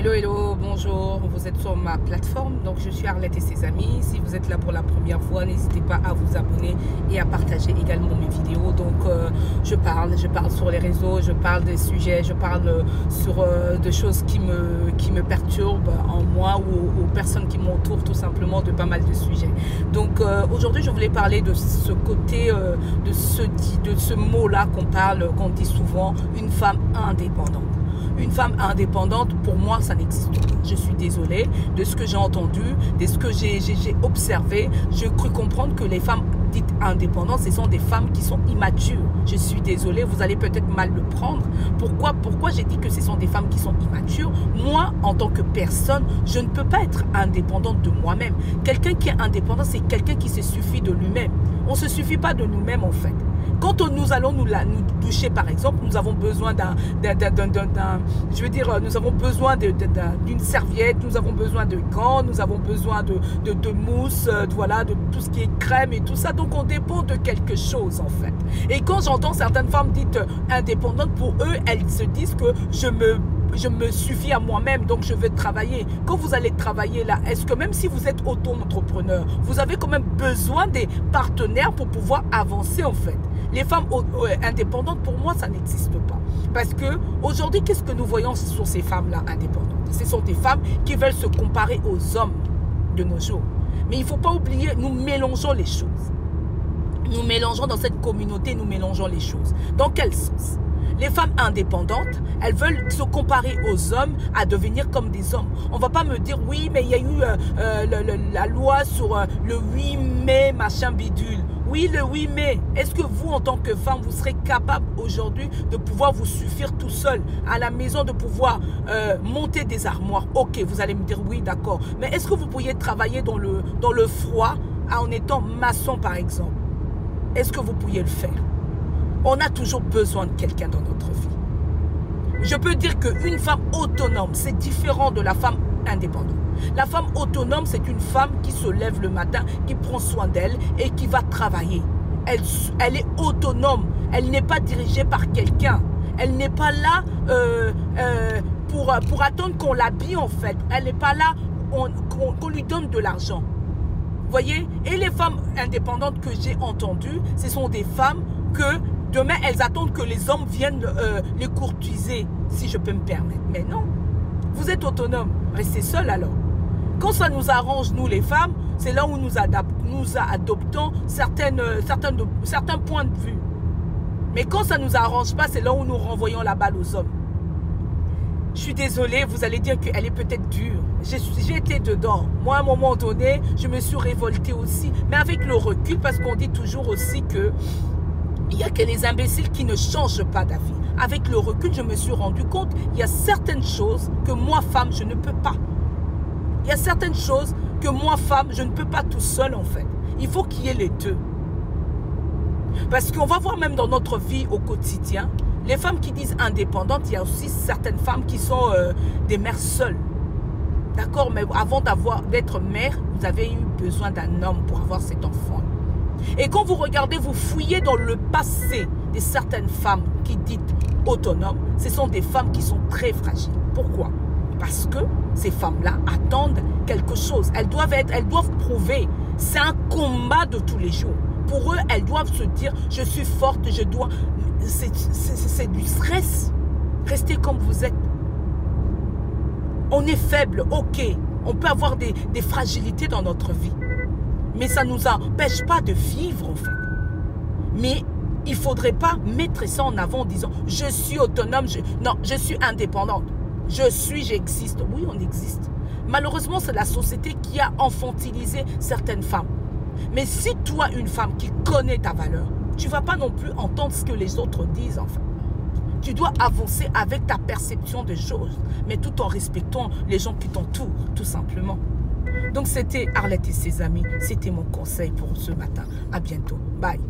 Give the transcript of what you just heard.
Hello, hello, bonjour, vous êtes sur ma plateforme, donc je suis Arlette et ses amis. Si vous êtes là pour la première fois, n'hésitez pas à vous abonner et à partager également mes vidéos. Donc je parle sur les réseaux, je parle des sujets, je parle sur des choses qui me perturbent en moi ou aux personnes qui m'entourent, tout simplement, de pas mal de sujets. Donc aujourd'hui, je voulais parler de ce côté, de ce mot-là qu'on dit souvent, une femme indépendante. Une femme indépendante, pour moi, ça n'existe pas. Je suis désolée de ce que j'ai entendu, de ce que j'ai observé. Je cru comprendre que les femmes dites indépendantes, ce sont des femmes qui sont immatures. Je suis désolée, vous allez peut-être mal le prendre. Pourquoi j'ai dit que ce sont des femmes qui sont immatures? Moi, en tant que personne, je ne peux pas être indépendante de moi-même. Quelqu'un qui est indépendant, c'est quelqu'un qui se suffit de lui-même. On ne se suffit pas de nous-mêmes, en fait. Quand nous allons nous doucher, par exemple, nous avons besoin nous avons besoin d'une serviette, nous avons besoin de gants, nous avons besoin de mousse, voilà, de tout ce qui est crème et tout ça. Donc, on dépend de quelque chose, en fait. Et quand j'entends certaines femmes dites indépendantes, pour eux, elles se disent que je me suffis à moi-même, donc je vais travailler. Quand vous allez travailler là, est-ce que même si vous êtes auto-entrepreneur, vous avez quand même besoin des partenaires pour pouvoir avancer, en fait? Les femmes indépendantes, pour moi, ça n'existe pas. Parce que aujourd'hui, qu'est-ce que nous voyons sur ces femmes-là indépendantes? Ce sont des femmes qui veulent se comparer aux hommes de nos jours. Mais il ne faut pas oublier, nous mélangeons les choses. Nous mélangeons dans cette communauté, nous mélangeons les choses. Dans quel sens? Les femmes indépendantes, elles veulent se comparer aux hommes à devenir comme des hommes. On ne va pas me dire, oui, mais il y a eu la loi sur le 8 mai, machin bidule. Oui, le 8 mai. Est-ce que vous, en tant que femme, vous serez capable aujourd'hui de pouvoir vous suffire tout seul à la maison, de pouvoir monter des armoires? Ok, vous allez me dire, oui, d'accord. Mais est-ce que vous pourriez travailler dans le froid en étant maçon, par exemple? Est-ce que vous pourriez le faire? On a toujours besoin de quelqu'un dans notre vie. Je peux dire qu'une femme autonome, c'est différent de la femme indépendante. La femme autonome, c'est une femme qui se lève le matin, qui prend soin d'elle et qui va travailler. Elle est autonome. Elle n'est pas dirigée par quelqu'un. Elle n'est pas là pour attendre qu'on l'habille, en fait. Elle n'est pas là qu'on lui donne de l'argent. Vous voyez? Et les femmes indépendantes que j'ai entendues, ce sont des femmes que demain, elles attendent que les hommes viennent les courtiser, si je peux me permettre. Mais non, vous êtes autonome, restez seul alors. Quand ça nous arrange, nous les femmes, c'est là où nous adoptons certains points de vue. Mais quand ça ne nous arrange pas, c'est là où nous renvoyons la balle aux hommes. Je suis désolée, vous allez dire qu'elle est peut-être dure. J'ai été dedans. Moi, à un moment donné, je me suis révoltée aussi. Mais avec le recul, parce qu'on dit toujours aussi que il n'y a que les imbéciles qui ne changent pas d'avis. Avec le recul, je me suis rendu compte qu'il y a certaines choses que moi, femme, je ne peux pas. Il y a certaines choses que moi, femme, je ne peux pas tout seul, en fait. Il faut qu'il y ait les deux. Parce qu'on va voir même dans notre vie au quotidien, les femmes qui disent indépendantes, il y a aussi certaines femmes qui sont des mères seules. D'accord? Mais avant d'être mère, vous avez eu besoin d'un homme pour avoir cet enfant. Et quand vous regardez, vous fouillez dans le passé de certaines femmes qui disent autonomes, ce sont des femmes qui sont très fragiles. Pourquoi? Parce que ces femmes-là attendent quelque chose. Elles doivent prouver. C'est un combat de tous les jours. Pour eux, elles doivent se dire, je suis forte, je dois... C'est du stress. Restez comme vous êtes. On est faible, ok. On peut avoir des fragilités dans notre vie. Mais ça ne nous empêche pas de vivre, en fait. Mais il ne faudrait pas mettre ça en avant en disant « Je suis autonome, non, je suis indépendante. J'existe. » Oui, on existe. Malheureusement, c'est la société qui a infantilisé certaines femmes. Mais si toi, une femme qui connaît ta valeur, tu ne vas pas non plus entendre ce que les autres disent, en fait. Tu dois avancer avec ta perception des choses, mais tout en respectant les gens qui t'entourent, tout simplement. Donc, c'était Arlette et ses amis. C'était mon conseil pour ce matin. À bientôt. Bye.